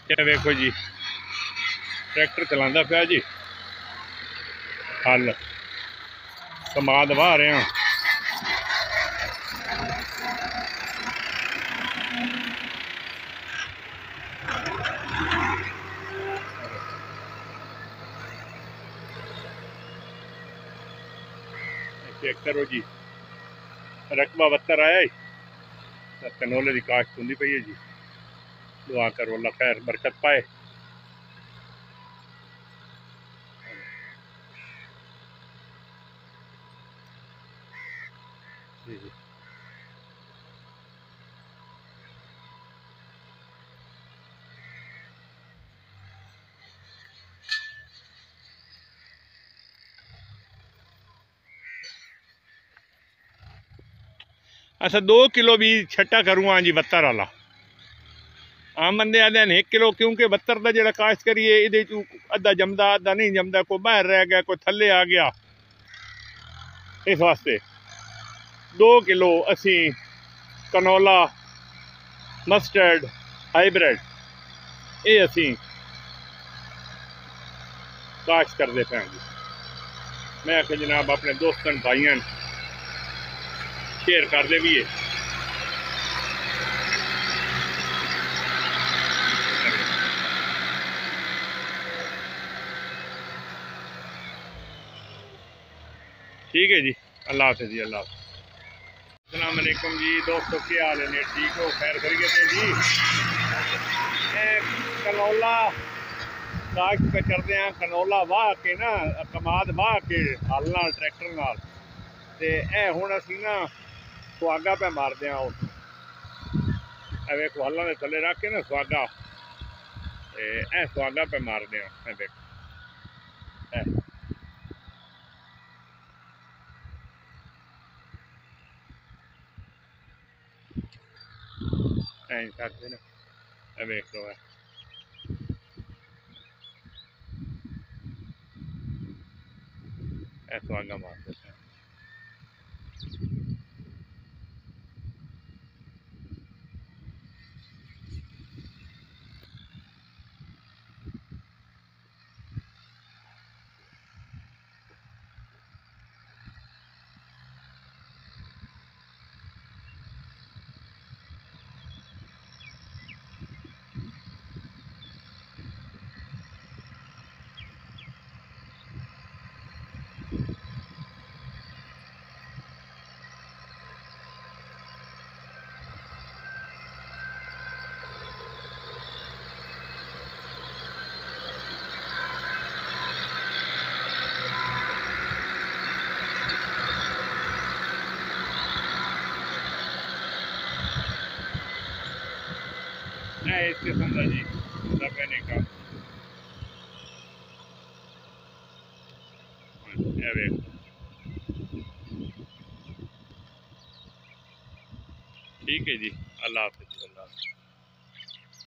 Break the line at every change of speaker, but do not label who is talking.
ये देखो G tractor चलांदा पिया जी, हल कमाद वाह रहे हैं। चेक करो जी, रकबा 72 आया है, कनोले की काश्त होंगी पई है जी। दुआ करो अल्लाह खैर बरकत पाए। जी जी अच्छा 2 किलो भी छट्टा करूँगा जी 72 वाला। आम बंदे आते हैं 1 किलो, क्योंकि 72 का जो काश्त करिए ये अद्धा जमदा अद्धा नहीं जमदा, कोई बाहर रह गया कोई थले आ गया, इस वास्ते 2 किलो असी कनोला मस्टर्ड हाईब्रिड ये असी काश्त करते पे जी। मैं आखे जनाब अपने दोस्तन भाइयों शेयर कर दे भी है। ठीक है जी, अल्लाह हाफिज़ जी, अल्लाह हाफिज़। अस्सलाम वालेकुम जी दोस्तों, क्या हाल है ने? ठीक हो? खैर खैरियत है जी। कनौला काश्त पे करते हैं, कनौला वाह के ना कमाद वाह के हल नाल ट्रैक्टर नाल ते ए हुण असीं ना सुहागा पे मारते हैं। उस वेखो हल्लां दे थल्ले रख के ना सुहागा ते ए सुहागा पे मारते हैं। ए देखो ऐ करते ना, ए वेख लो ए सुहागा मारते हैं। इस किस्म का जी कहने का ठीक है जी, अल्लाह हाफिज़।